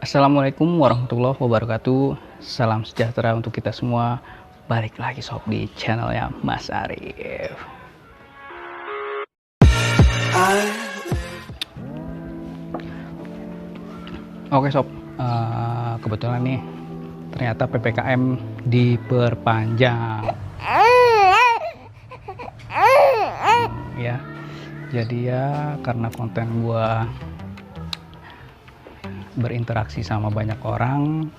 Assalamualaikum warahmatullahi wabarakatuh. Salam sejahtera untuk kita semua. Balik lagi sob di channelnya Mas Arif. Oke sob, kebetulan nih ternyata PPKM diperpanjang. Ya, jadi ya karena konten gua berinteraksi sama banyak orang,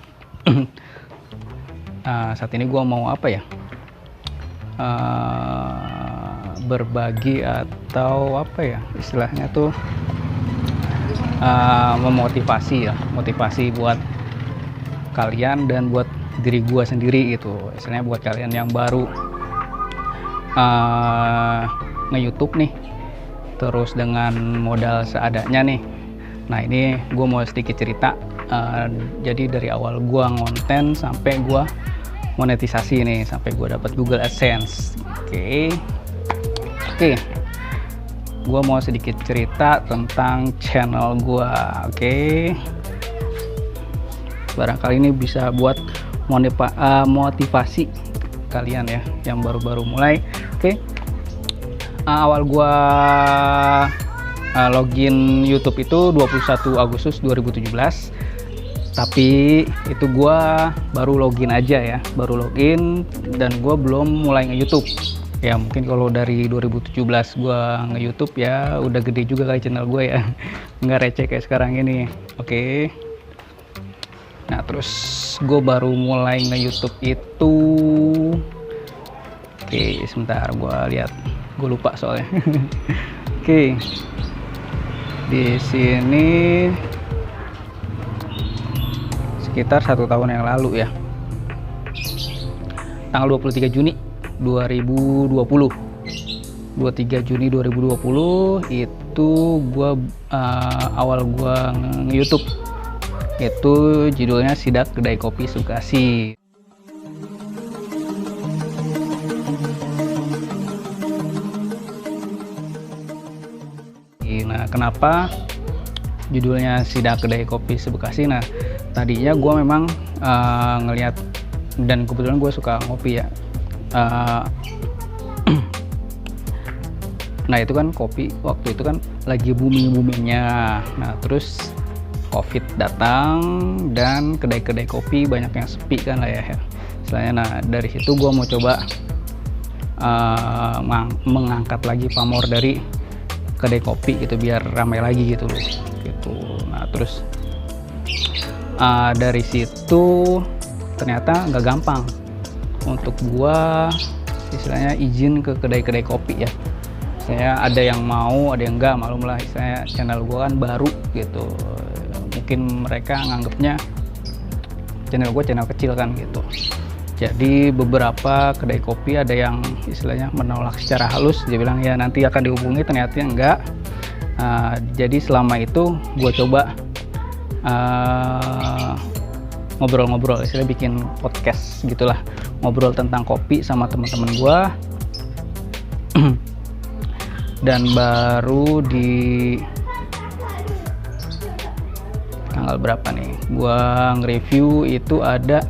saat ini gue mau berbagi atau istilahnya tuh motivasi buat kalian dan buat diri gue sendiri gitu. Istilahnya buat kalian yang baru nge-YouTube nih, terus dengan modal seadanya nih. Nah ini gue mau sedikit cerita, jadi dari awal gue ngonten sampai gue monetisasi nih, sampai gue dapat Google AdSense. Oke, gue mau sedikit cerita tentang channel gue. Barangkali ini bisa buat motivasi kalian ya yang baru-baru mulai. Awal gue login YouTube itu 21 Agustus 2017, tapi itu gua baru login aja ya, dan gua belum mulai nge-YouTube ya. Mungkin kalau dari 2017 gua nge-YouTube ya udah gede juga kali channel gue ya, nggak receh kayak sekarang ini. Nah terus gue baru mulai nge-YouTube itu sebentar gua lihat, gue lupa soalnya. Di sini sekitar 1 tahun yang lalu ya, tanggal 23 Juni 2020 itu gua awal gua nge-YouTube, itu judulnya Sidak Kedai Kopi Sukasi. Nah, kenapa judulnya Sidak Kedai Kopi Sebekasi? Nah, tadinya gue memang ngelihat, dan kebetulan gue suka ngopi ya. Nah, itu kan kopi waktu itu kan lagi booming-boomingnya. Nah, terus COVID datang dan kedai-kedai kopi banyak yang sepi kan lah ya. Selain dari situ gue mau coba mengangkat lagi pamor dari kedai kopi gitu biar ramai lagi gitu loh gitu. Nah terus dari situ ternyata nggak gampang untuk gua istilahnya izin ke kedai-kedai kopi ya. Saya ada yang mau, ada yang enggak, malum lah. Istilahnya channel gua kan baru gitu, mungkin mereka nganggapnya channel gua channel kecil kan gitu. Jadi beberapa kedai kopi ada yang istilahnya menolak secara halus, dia bilang ya nanti akan dihubungi, ternyata enggak. Jadi selama itu gue coba ngobrol-ngobrol, istilahnya bikin podcast gitulah, ngobrol tentang kopi sama teman-teman gue. Dan baru di tanggal berapa nih, gue nge-review itu ada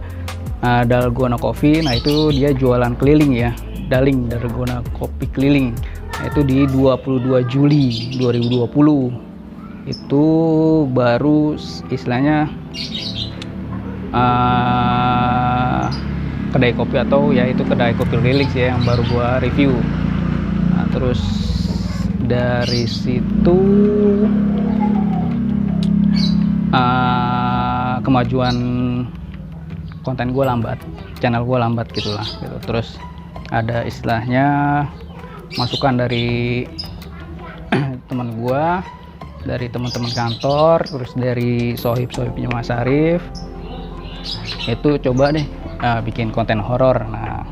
Dalgona Coffee. Nah itu dia jualan keliling ya, Dalgona Kopi keliling. Nah, itu di 22 Juli 2020 itu baru istilahnya kedai kopi, atau ya itu kedai kopi keliling sih ya, yang baru gua review. Nah, terus dari situ kemajuan konten gue lambat, channel gue lambat gitulah gitu. Terus ada istilahnya masukan dari teman gue, dari teman-teman kantor, terus dari sohib-sohibnya Mas Arif, itu coba deh bikin konten horor. Nah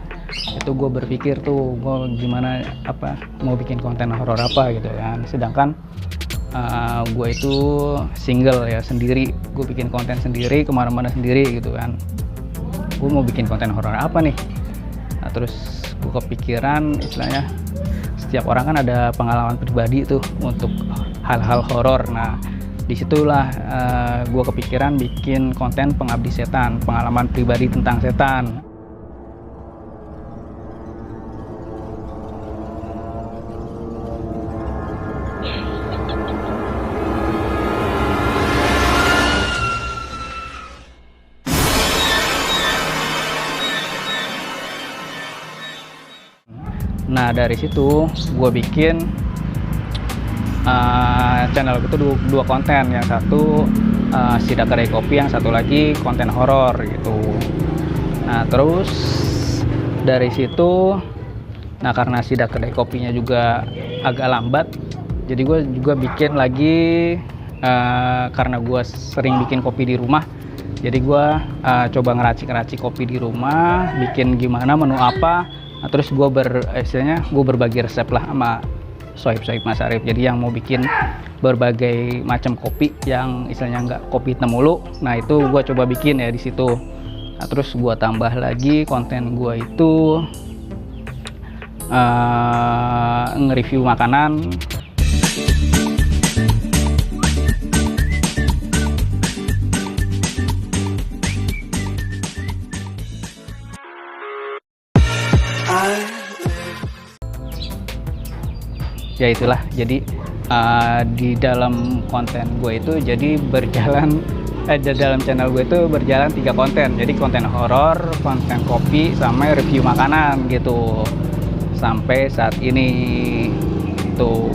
itu gue berpikir tuh gue gimana mau bikin konten horor apa gitu kan, sedangkan gue itu single ya, sendiri, gue bikin konten sendiri, kemana-mana sendiri gitu kan. Gue mau bikin konten horor apa nih? Nah, terus gue kepikiran istilahnya setiap orang kan ada pengalaman pribadi tuh untuk hal-hal horor. Nah Disitulah gue kepikiran bikin konten pengabdi setan, pengalaman pribadi tentang setan. Nah dari situ gue bikin channel itu dua konten, yang satu Sidak Kedai Kopi, yang satu lagi konten horor gitu. Nah terus dari situ, nah karena Sidak Kedai Kopinya juga agak lambat, jadi gue juga bikin lagi karena gue sering bikin kopi di rumah, jadi gue coba ngeracik kopi di rumah, bikin gimana, menu apa. Nah, terus gue gue berbagi resep lah sama sohib Mas Arif. Jadi yang mau bikin berbagai macam kopi yang istilahnya nggak kopi hitam mulu, nah itu gue coba bikin ya di situ. Nah, terus gue tambah lagi konten gue itu nge-review makanan. Ya itulah, jadi di dalam konten gue itu jadi berjalan dalam channel gue itu berjalan 3 konten. Jadi konten horor, konten kopi, sama review makanan gitu sampai saat ini tuh.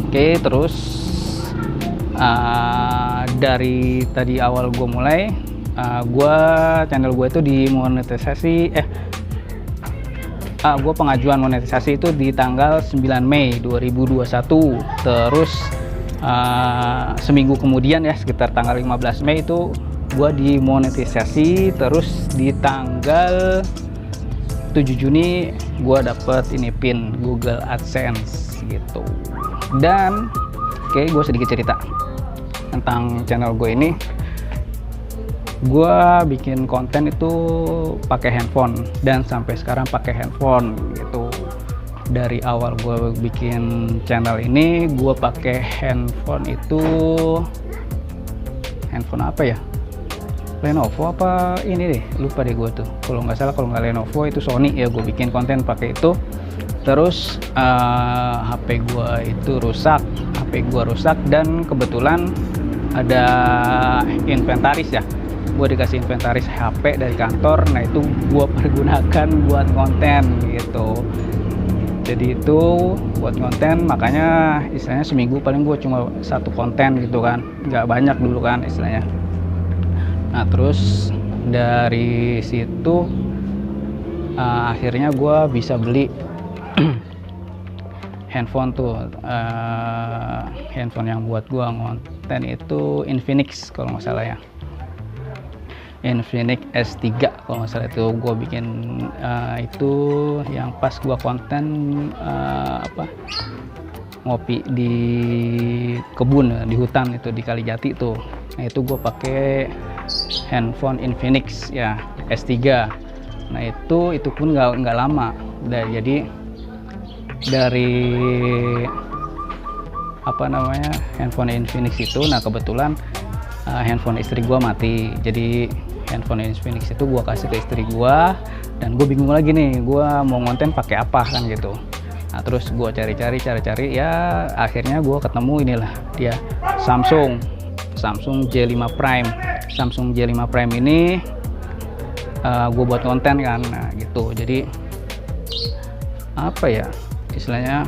Oke, terus dari tadi awal gue mulai, channel gue itu dimonetisasi gue pengajuan monetisasi itu di tanggal 9 Mei 2021. Terus seminggu kemudian ya, sekitar tanggal 15 Mei itu gue dimonetisasi. Terus di tanggal 7 Juni gue dapet ini pin Google AdSense gitu. Dan oke, gue sedikit cerita tentang channel gue ini. Gue bikin konten itu pakai handphone, dan sampai sekarang pakai handphone gitu. Dari awal gue bikin channel ini, gue pakai handphone itu handphone apa ya, Lenovo apa ini deh, lupa deh gue tuh. Kalau nggak salah, kalau nggak Lenovo itu Sony ya. Gue bikin konten pakai itu. Terus HP gue itu rusak, dan kebetulan ada inventaris ya. Gue dikasih inventaris HP dari kantor, nah itu gue pergunakan buat konten gitu. Jadi itu buat konten, makanya istilahnya seminggu paling gue cuma 1 konten gitu kan, nggak banyak dulu kan istilahnya. Nah terus dari situ akhirnya gue bisa beli handphone tuh, handphone yang buat gue konten itu Infinix kalau nggak salah ya, Infinix S3 kalau nggak salah. Itu gue bikin itu yang pas gue konten ngopi di kebun, di hutan itu di Kalijati tuh. Nah itu gue pakai handphone Infinix ya S3. Nah itu pun nggak lama. Jadi dari handphone Infinix itu, nah kebetulan handphone istri gue mati. Jadi handphone Infinix itu gue kasih ke istri gue, dan gue bingung lagi nih, gue mau konten pakai apa kan gitu. Nah terus gue cari ya, akhirnya gue ketemu inilah dia, Samsung J5 Prime. Samsung J5 Prime ini gue buat konten kan, nah gitu. Jadi apa ya istilahnya,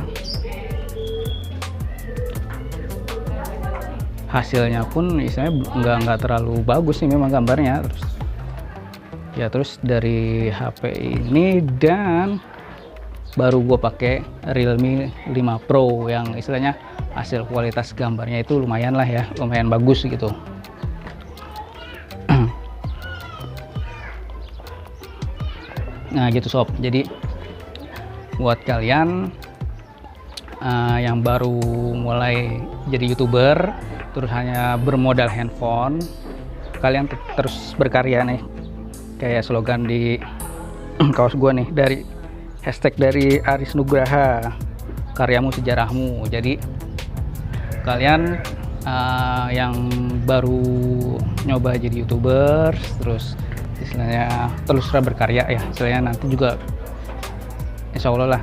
hasilnya pun istilahnya nggak terlalu bagus sih memang gambarnya. Terus dari HP ini, dan baru gue pakai Realme 5 Pro yang istilahnya hasil kualitas gambarnya itu lumayan lah ya, lumayan bagus gitu. Nah gitu sob, jadi buat kalian yang baru mulai jadi YouTuber, terus hanya bermodal handphone, kalian terus berkarya nih, kayak slogan di kaos gua nih, dari hashtag dari Aris Nugraha, karyamu sejarahmu. Jadi kalian yang baru nyoba jadi YouTuber, terus istilahnya terus berkarya ya, istilahnya nanti juga insya Allah lah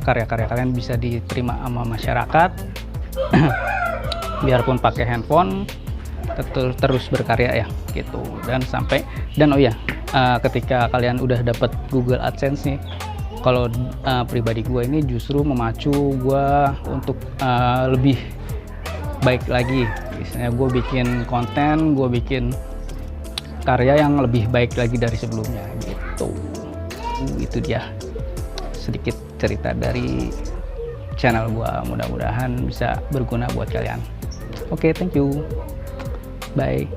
karya-karya kalian bisa diterima sama masyarakat. Biarpun pakai handphone terus berkarya ya gitu. Dan oh ya, ketika kalian udah dapat Google AdSense nih, kalau pribadi gue ini justru memacu gue untuk lebih baik lagi. Misalnya gue bikin konten, gue bikin karya yang lebih baik lagi dari sebelumnya gitu. Itu dia sedikit cerita dari channel gue, mudah-mudahan bisa berguna buat kalian. Oke, thank you, bye.